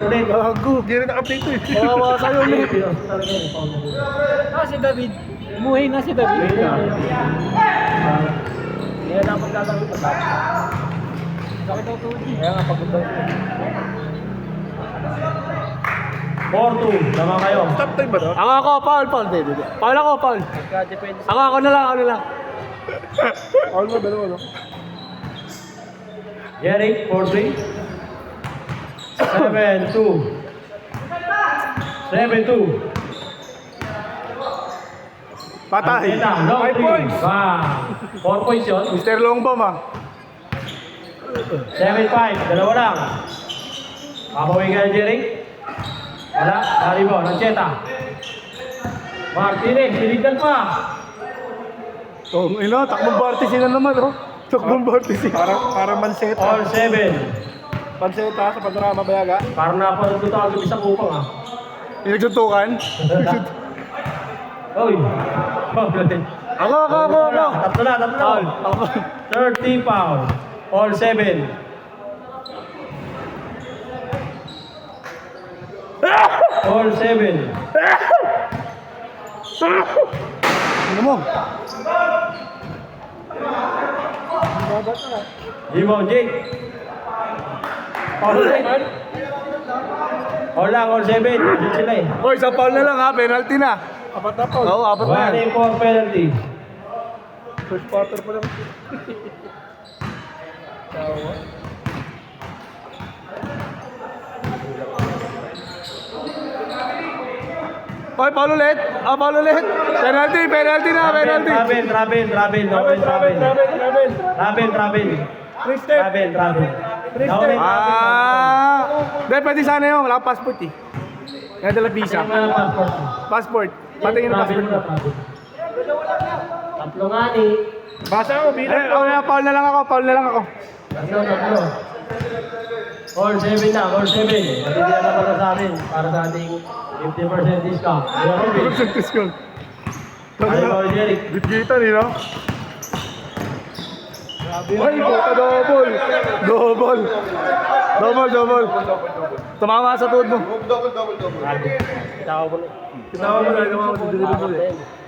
Gago, di rin naka-update eh. Kawawa sa'yo ulit. Si David. Umuhay na si David. Kaya dapat gagawin ko. Sakit daw tuloy. Kaya nga pagod daw. 4-2. Tama kayo. Stop time ba to? Ako, Paul. Hindi. Paul ako, Paul. Depende sa... Ako na lang. All mo, dalawa no? Jerry, 4-3. 7-2. 7-2. Patay. 5 points. 4 points yun. Mr. Longbom ah. 7-5. Dalawa lang. Papawin ka na, Jerry. Wala. Laribo. Nancheta. Martinez. Tinignan pa. Ina, takbong Bartis na naman oh. Takbong Bartis. Para manseta. All 7. Manseta sa panorama bayaga. Parang napanood ko agad isang upang ah. Yung nagsuntukan. Oy. Ako. Tatlo na. Ako. 30 pound. All 7. All 7. Ano mo? Jimon, Jake. All 7. All lang, all 7. Dito sila eh. Hoy, sa foul na lang ha. Penalty na. Apat na foul. Oo, apat na yan. 1 penalty. First quarter pa lang. Hoy, foul ulit. Foul ulit. Penalty na, penalty. Travel. Hindi, pwede sana yun. Wala akong passport eh. Nga dala visa. Passport. Patingin ng passport mo. Tatlo nga ni. Basa ako, bilang. Foul na lang ako. Tatlo. All 7 na, all 7. Matitiyan na pala sa amin para sa ating 50% discount. Discount. Ay, Paul Jeric. Bitgitan eh, no? Ay, puta, double. Tumama sa tuhod mo. Itawa mo na.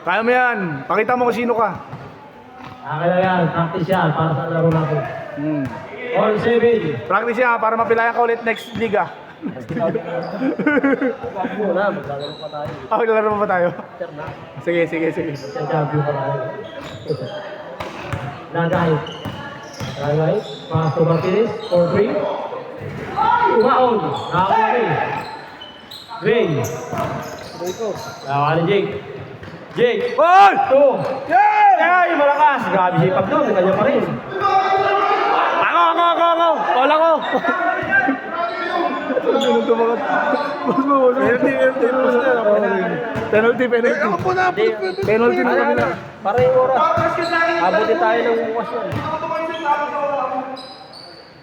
Kaya mo yan. Pakita mo kung sino ka. Akin lang yan, practice yan para sa laro natin. All 7. Practice yan para mapilayan ka ulit next liga. Wag muna, maglalaro pa tayo. Laro mo ba tayo? Sir na, Sige. champion pa tayo. Nagay. Pastor Martinez, 4-3. Umaon. Nakakuha rin. Ray. Nakakuha ni Jake. Hoy! 2. Ay, malakas. Grabe siya ipag doon. Kanya pa rin. Ako! Wala ko! Penalty. Penalty na kami na. Para yung oras. Abutin tayo ng bukas yun.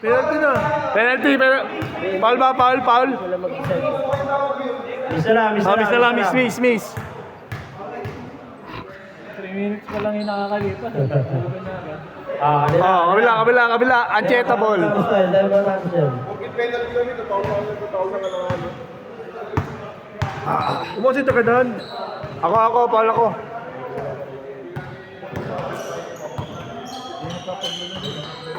Penalty na. Penalty. Foul ba? Foul? Wala mag-decide. Miss na lang. Miss. 3 minutes pa lang yung nakakalipas. Kabila. Ancheta ball. Umusin ka doon. Ako, foul ako.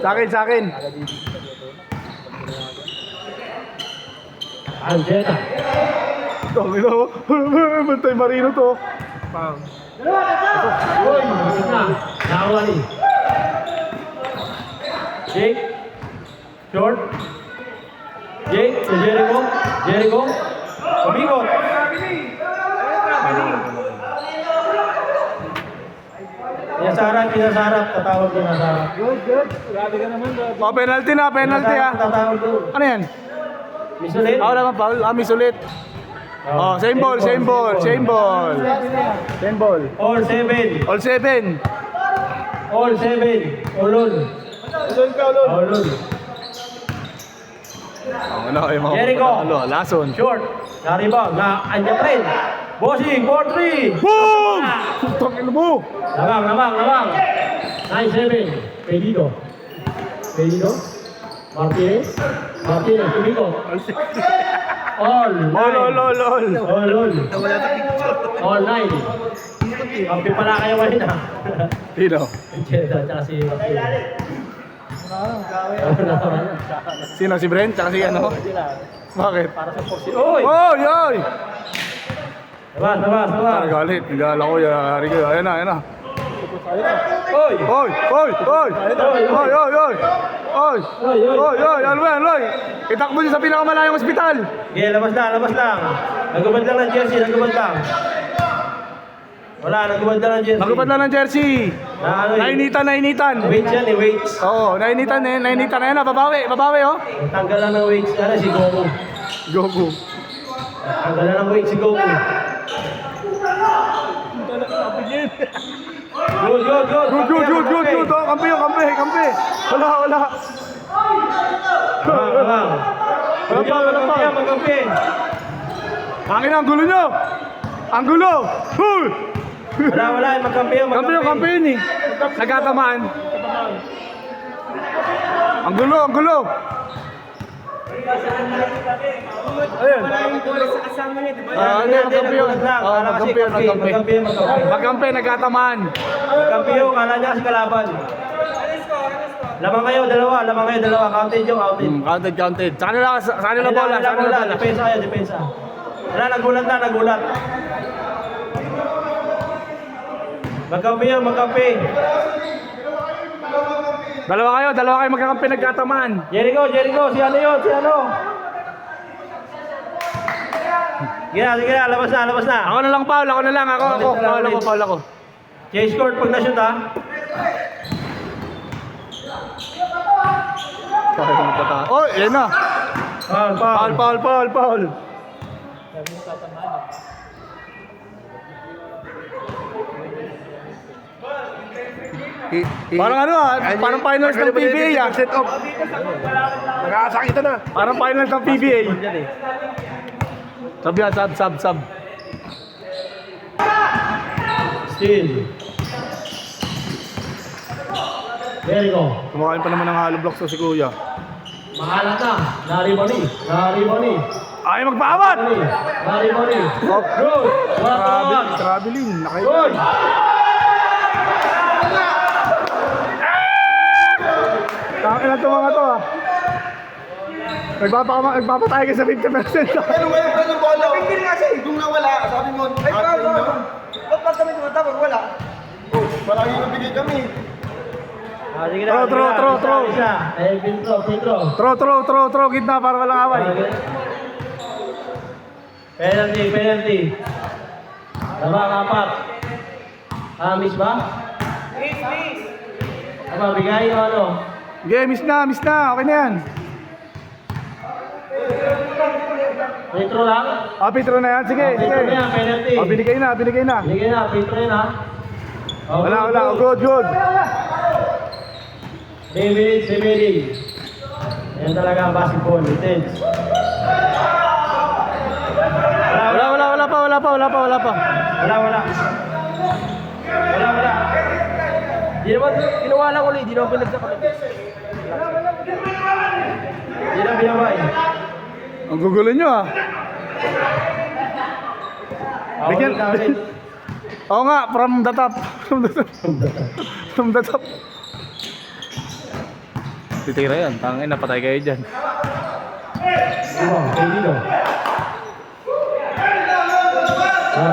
Sa akin. Anjeta. Tangin na. Bantay Marino to. Uy, masik na. Nakakuha ni. Jake. Short. Jake. Si Jericho. Pumikot. Pinasarap. Tatawag pinasarap. Good. Grabe ka naman, bro. Penalty ah. Tatawag doon. Ano yan? Miss ulit. Wala kang foul. Miss ulit. Same ball. All 7. All 7. All 7. Ulol. Jericho. Lason. Short. Naribang. Andiyan pa rin. Bossing. 4-3. Boom! Tangin mo. Lamang. 9-7. Pedido. Martinez. Pumikot. All All, all, all, all. All 9. Kampi pala kayo ngayon ah. Sino? Jeda, tsaka si Kampi. Sino? Si Brent? Tsaka si ano? Bakit? Para sa Foxy. Uy! Oy, oy! Labas. Galit. Nagala ko, yari ko. Ayan na, ayan na. Uy! Oy, oy, oy! Oy, oy, oy! Oy! Oy, oy! Ano yan, oy? Itakbo niyo sa pinakamalayong ospital! Okay, labas lang. Nagubad lang ng jersey, Wala, nagubad lang ng jersey. Magupad lang ng jersey! Na ano eh. Nainitan! Weights yan eh, weights. Oo, nainitan eh. Nainitan na yan, babawi, oh. Tanggal lang ng weights. Ano, si Goku. Goku. Tanggal lang ng weights si Goku. Good. Good. Oh, kampi. Wala. Magkampi. Angin ang gulo nyo! Ang gulo! Huy! Wala, magkampi. Kampi yun eh. Nagkatamaan. Ang gulo! Ayun. Hindi, magkampi yun. Magkampi, nagkatamaan. Magkampi yun, kala niya kasi kalaban. Lamang kayo, dalawa. Counted yung outed. Counted. Sa kanila bola. Depensa kayo. Wala, nagulat. Magkampi. Dalawa kayo magkakampi, nagkatamaan. Jericho, si ano yun? Sige na, labas na. Ako na lang, Paul. Paul ako. Chase court pag na-shoot ha. Oh, yan na. Paul. Parang ano parang finals ng PBA Set up. Nakakasakita na. Parang finals ng PBA. Sub. Still. Jericho. Kumakain pa naman ng hollow blocks to si Kuya. Mahalat na. Nariboni. Ay, magpaawat! Nariboni. Good. Traveling. Good. Tangin na ito mga to Nagpapatay ka sa 50%. Pero ngayon ka ng bola. Napigil nga siya eh. Kung nawala, sabi mo, ay, ba't pa kami tumatawag? Wala. Oh, palagi nabigay kami. Sige na. Throw. Pintro. Throw, gitna para walang away. Penalty. Labang 4. Miss ba? Miss. Bigay o ano? Okay, miss na. Okay na yan. Pintro lang? Pitro na yan. Sige. Pintro na yan, penalty. Binigay na. Pintro yun ha. Wala. Good. 3 minutes remaining. Yan talaga ang basketball. Intense. Wala pa. Di naman, ginawa lang ulit. Di naman pinagsakamit. Di naman binabay. Ang gugulo nyo Bigyan. Oo nga, from the top. From the top. Titira yan. Tangin, napatay kayo dyan.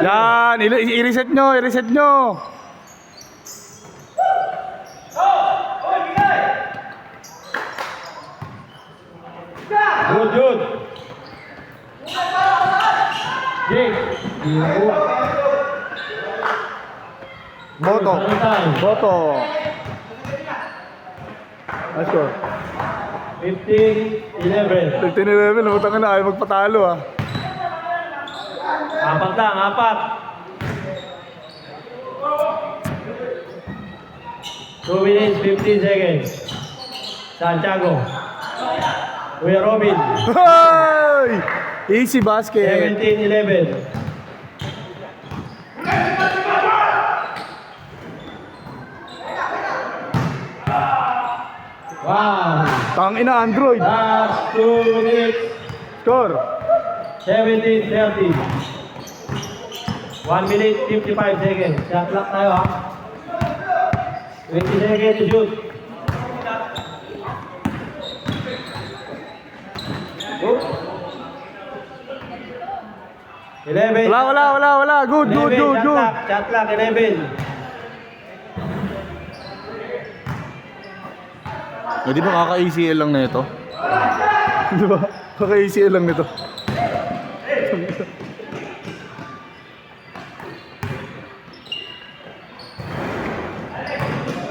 Yan, i-reset nyo. Good. Jake. Boto. Let's go. 15-11. 15-11, lumutang na. Ayaw magpatalo 4 lang. 2 minutes, 15 seconds. Santiago. Kuya Robin. Hey! Easy basket. 17-11. Wow. Tangina Android. Last 2 minutes. Score. 17-30. 1 minute, 55 seconds. Shot clock tayo ha. 20 seconds to shoot. Oops. 11. Wala. Good. 11, shot clock, 11. Di ba kaka-ACL lang na ito? Di ba? Kaka-ACL lang nito.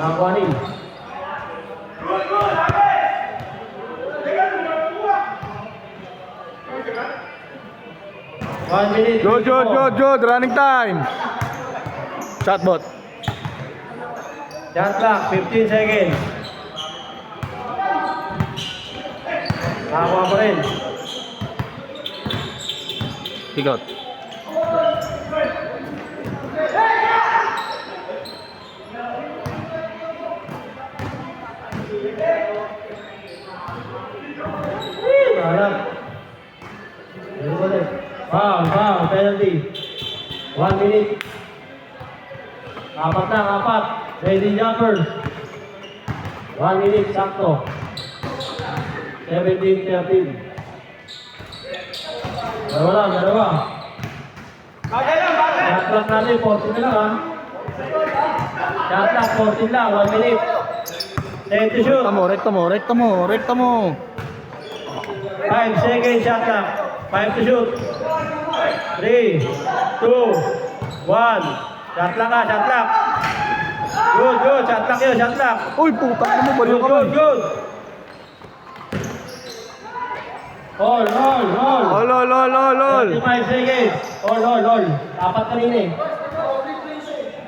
Nakakuhanin. One minute. Good. Running time. Shotbot. Shot clock, 15 seconds. Nakakuha pa rin. Pick out. Harap. Foul, penalty. 1 minute. Apat. Ready jumpers. 1 minute, sakto. 17-13. Dalawa. Shot clock natin, 14 na lang ha. Shot clock, 14 lang, 1 minute. 10 to shoot. Rekta mo. 5 seconds, shot clock. 5 to shoot. 3, 2, 1. Shot clock ha, shot clock. Good. Shot clock yun, shot clock. Uy, putang na mo. Baliw ka man. Good. All. Lol. 35 seconds. All. Apat kanina eh.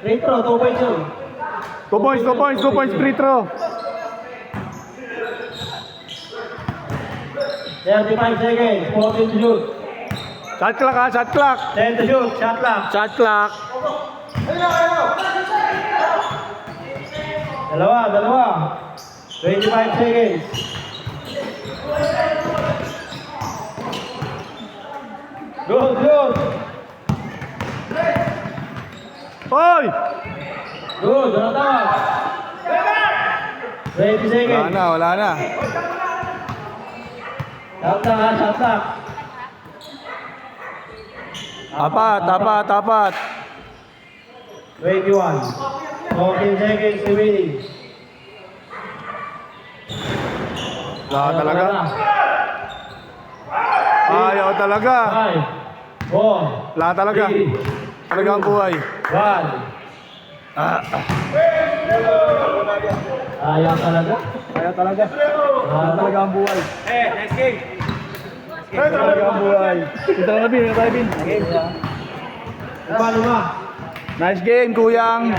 Free throw, 2 points yun. 2 points free throw. 35 seconds, 14 to shoot. Shot clock. 10 to shoot, shot clock. Shot clock. Dalawa. 25 seconds. Good. Hoy! Good, wala tawag. 20 seconds. Wala na. Shot clock. Apat. 21. 14 seconds remaining. Wala talaga. Ayaw talaga. 5, 4, Wala talaga. 3, Talaga ang buhay. 1. Ayaw talaga. Ayaw talaga. Wala talaga ang buhay. Nice game. Talaga ang buhay. Ito na Bin. Paano ba? Nice game, Kuyang.